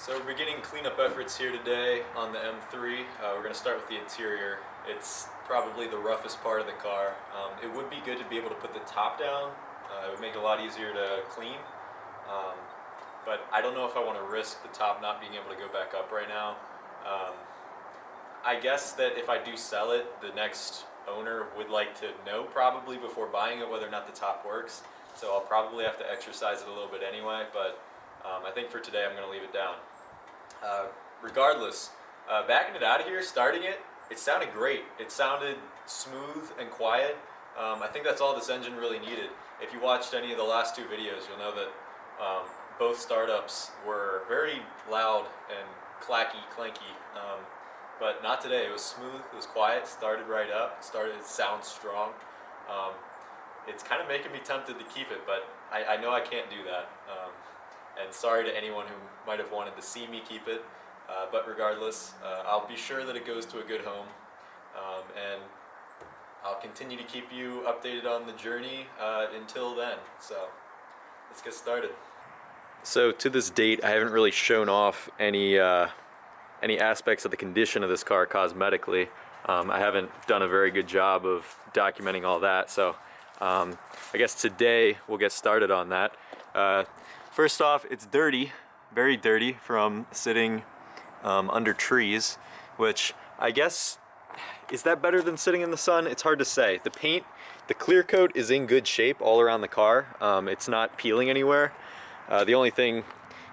So we're beginning cleanup efforts here today on the M3. We're going to start with the interior. It's probably the roughest part of the car. It would be good to be able to put the top down. It would make it a lot easier to clean. But I don't know if I want to risk the top not being able to go back up right now. I guess that if I do sell it, the next owner would like to know probably before buying it whether or not the top works. So I'll probably have to exercise it a little bit anyway, but I think for today I'm going to leave it down. Regardless, backing it out of here, starting it, it sounded great. It sounded smooth and quiet. I think that's all this engine really needed. If you watched any of the last two videos, you'll know that both startups were very loud and clacky, clanky, but not today. It was smooth, it was quiet, started right up, it sounds strong. It's kind of making me tempted to keep it, but I know I can't do that. And sorry to anyone who might have wanted to see me keep it, but regardless, I'll be sure that it goes to a good home, and I'll continue to keep you updated on the journey until then. So let's get started. So to this date, I haven't really shown off any aspects of the condition of this car cosmetically. I haven't done a very good job of documenting all that, so I guess today we'll get started on that. First off, it's dirty, very dirty from sitting under trees, which I guess, is that better than sitting in the sun? It's hard to say. The paint, the clear coat is in good shape all around the car. It's not peeling anywhere. The only thing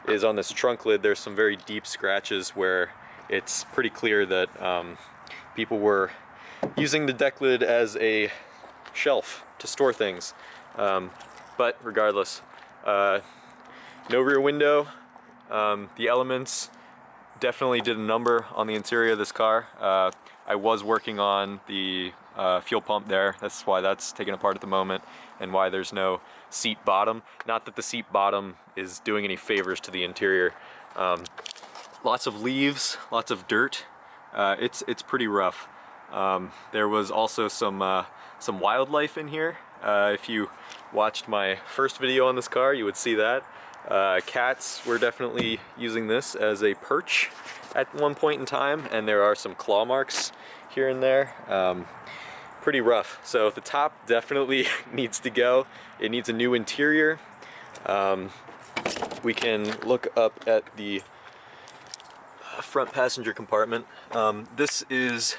is on this trunk lid, there's some very deep scratches where it's pretty clear that people were using the deck lid as a shelf to store things. But regardless, no rear window. The elements definitely did a number on the interior of this car. I was working on the fuel pump there. That's why that's taken apart at the moment, and why there's no seat bottom. Not that the seat bottom is doing any favors to the interior. Lots of leaves, lots of dirt. It's pretty rough. There was also some wildlife in here. If you watched my first video on this car, you would see that. Cats were definitely using this as a perch at one point in time, and there are some claw marks here and there. Pretty rough. So the top definitely needs to go. It needs a new interior. We can look up at the front passenger compartment. This is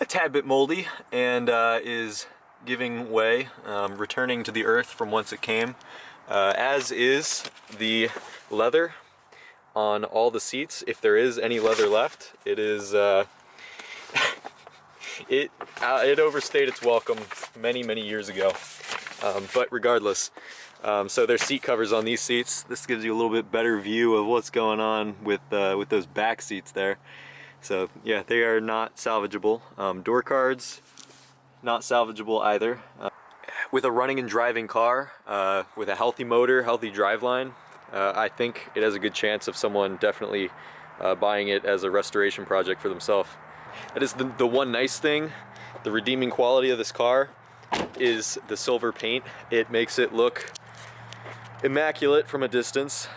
a tad bit moldy and is giving way, returning to the earth from whence it came. As is the leather on all the seats. If there is any leather left, it is it overstayed its welcome many years ago. But regardless, so there's seat covers on these seats. This gives you a little bit better view of what's going on with those back seats there. So yeah, they are not salvageable. Door cards, not salvageable either. With a running and driving car, with a healthy motor, healthy driveline, I think it has a good chance of someone definitely buying it as a restoration project for themselves. That is the one nice thing, the redeeming quality of this car is the silver paint. It makes it look immaculate from a distance,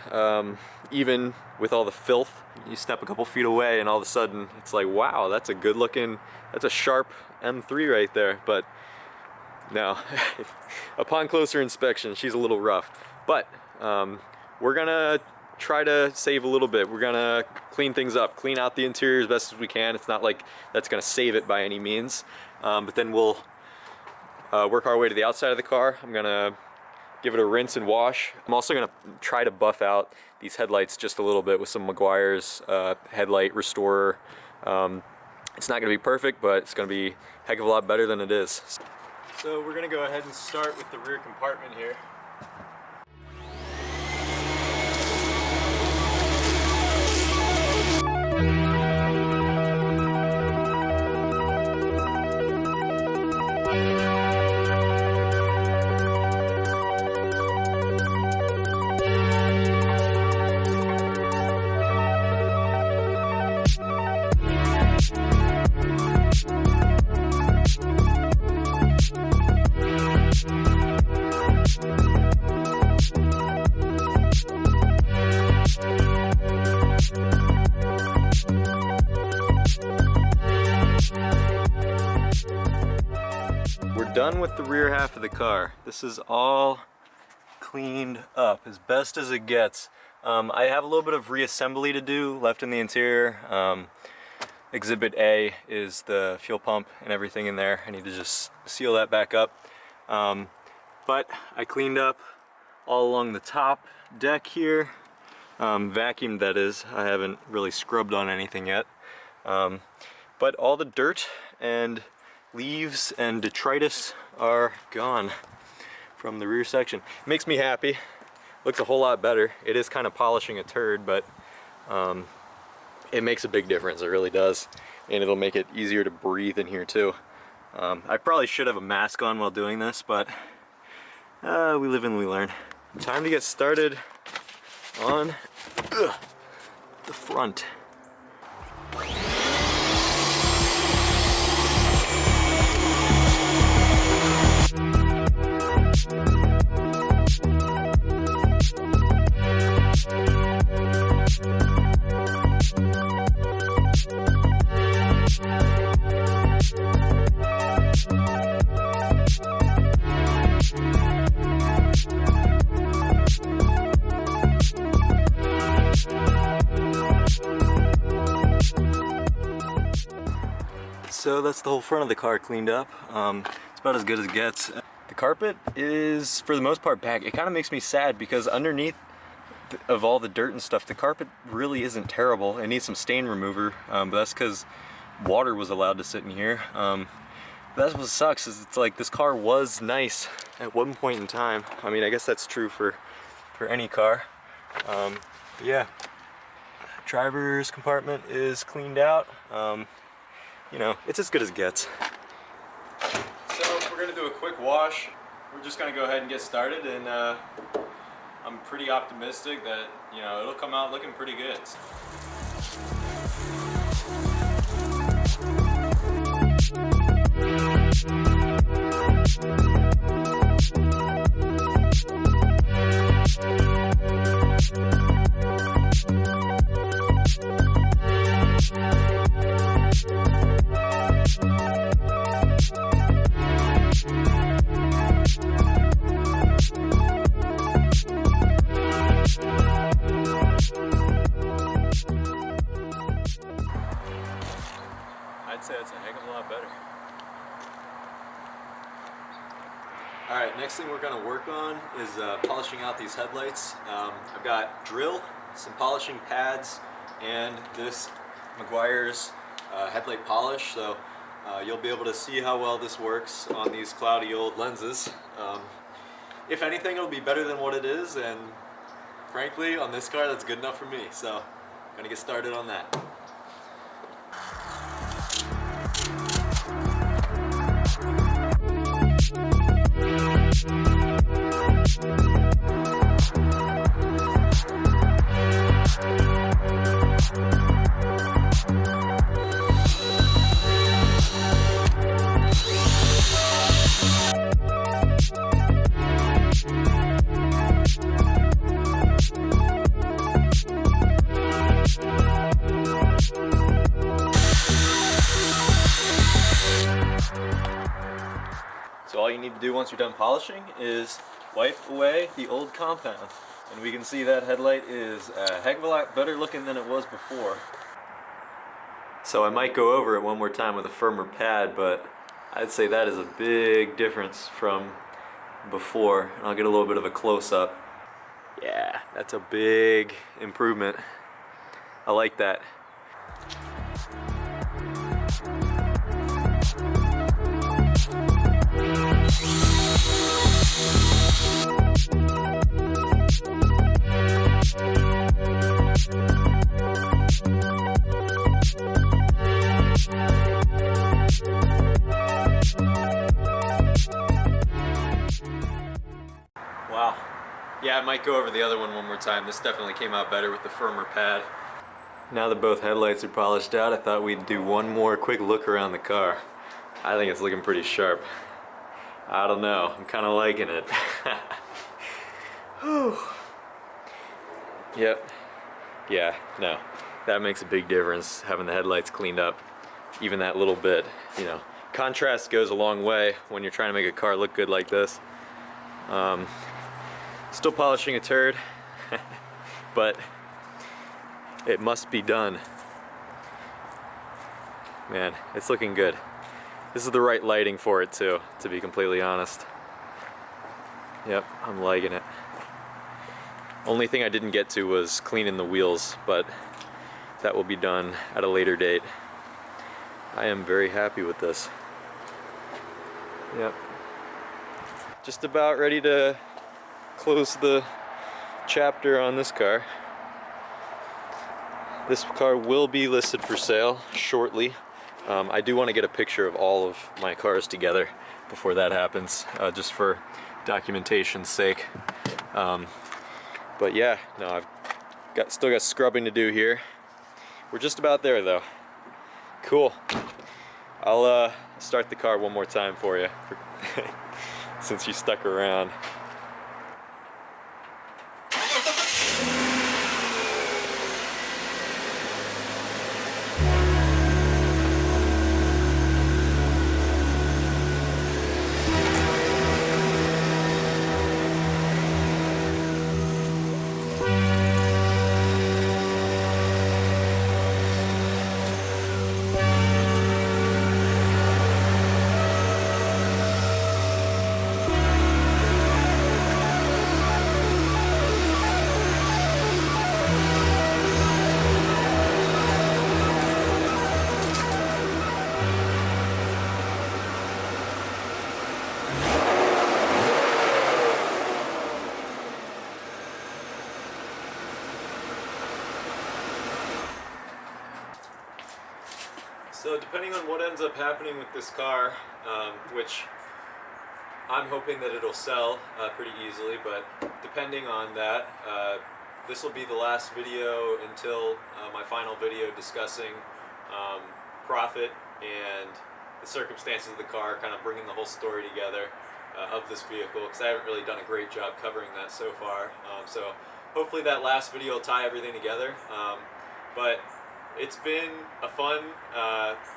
even with all the filth. You step a couple feet away and all of a sudden it's like, wow, that's a good looking, that's a sharp M3 right there. But no, upon closer inspection, she's a little rough. But we're gonna try to save a little bit. We're gonna clean things up, clean out the interior as best as we can. It's not like that's gonna save it by any means. But then we'll work our way to the outside of the car. I'm gonna give it a rinse and wash. I'm also gonna try to buff out these headlights just a little bit with some Meguiar's headlight restorer. It's not gonna be perfect, but it's gonna be a heck of a lot better than it is. So we're gonna go ahead and start with the rear compartment here. done with the rear half of the car. This is all cleaned up as best as it gets. I have a little bit of reassembly to do left in the interior. Exhibit A is the fuel pump and everything in there. I need to just seal that back up. But I cleaned up all along the top deck here. Vacuumed, that is. I haven't really scrubbed on anything yet. But all the dirt and leaves and detritus are gone from the rear section. It makes me happy. Looks a whole lot better. It is kind of polishing a turd, but it makes a big difference. It really does. And it'll make it easier to breathe in here too. I probably should have a mask on while doing this, but we live and we learn. Time to get started on the front. So that's the whole front of the car cleaned up. It's about as good as it gets. The carpet is, for the most part, back. It kind of makes me sad because underneath of all the dirt and stuff, the carpet really isn't terrible. It needs some stain remover, but that's because water was allowed to sit in here. That's what sucks, is it's like this car was nice at one point in time. I mean, I guess that's true for any car. Yeah, driver's compartment is cleaned out. You know, it's as good as it gets. So we're gonna do a quick wash. We're just gonna go ahead and get started, and I'm pretty optimistic that, you know, it'll come out looking pretty good. I'd say it's a heck of a lot better. Alright, next thing we're going to work on is polishing out these headlights. I've got drill, some polishing pads, and this Meguiar's headlight polish, so you'll be able to see how well this works on these cloudy old lenses. If anything, it'll be better than what it is, and frankly, on this car, that's good enough for me, so I'm going to get started on that. So all you need to do once you're done polishing is wipe away the old compound. And we can see that headlight is a heck of a lot better looking than it was before. So I might go over it one more time with a firmer pad, but I'd say that is a big difference from before. And I'll get a little bit of a close-up. Yeah, that's a big improvement. I like that. Wow. Yeah, I might go over the other one more time. This definitely came out better with the firmer pad. Now that both headlights are polished out, I thought we'd do one more quick look around the car. I think it's looking pretty sharp. I don't know, I'm kind of liking it. Yep. Yeah, no, that makes a big difference, having the headlights cleaned up, even that little bit, you know. Contrast goes a long way when you're trying to make a car look good like this. Still polishing a turd, but it must be done. Man, it's looking good. This is the right lighting for it too, to be completely honest. Yep, I'm liking it. Only thing I didn't get to was cleaning the wheels, but that will be done at a later date. I am very happy with this. Yep. Just about ready to close the chapter on this car. This car will be listed for sale shortly. I do want to get a picture of all of my cars together before that happens, just for documentation's sake. But yeah, no, I've still got scrubbing to do here. We're just about there though. Cool. I'll start the car one more time for you, since you stuck around. So depending on what ends up happening with this car, which I'm hoping that it'll sell pretty easily, but depending on that, this will be the last video until my final video discussing profit and the circumstances of the car, kind of bringing the whole story together of this vehicle, because I haven't really done a great job covering that so far. So hopefully that last video will tie everything together. But it's been a fun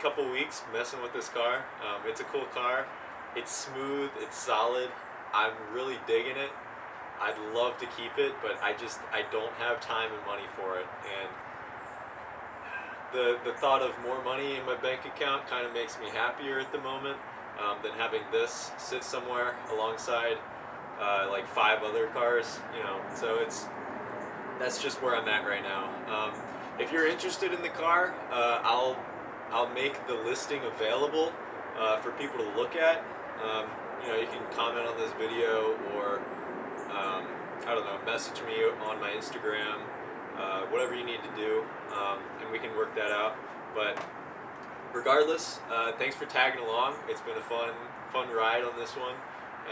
couple weeks messing with this car. It's a cool car. It's smooth, it's solid. I'm really digging it. I'd love to keep it, but I don't have time and money for it. And the thought of more money in my bank account kind of makes me happier at the moment than having this sit somewhere alongside like 5 other cars, you know. So that's just where I'm at right now. If you're interested in the car, I'll make the listing available for people to look at. You know, you can comment on this video, or I don't know, message me on my Instagram, whatever you need to do, and we can work that out. But regardless, thanks for tagging along. It's been a fun ride on this one,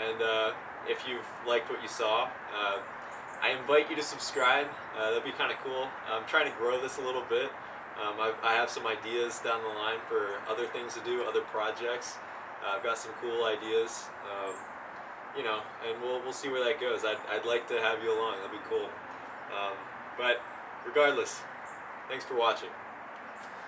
and if you've liked what you saw, I invite you to subscribe. That'd be kind of cool. I'm trying to grow this a little bit. I have some ideas down the line for other things to do, other projects. I've got some cool ideas, you know, and we'll see where that goes. I'd like to have you along. That'd be cool. But regardless, thanks for watching.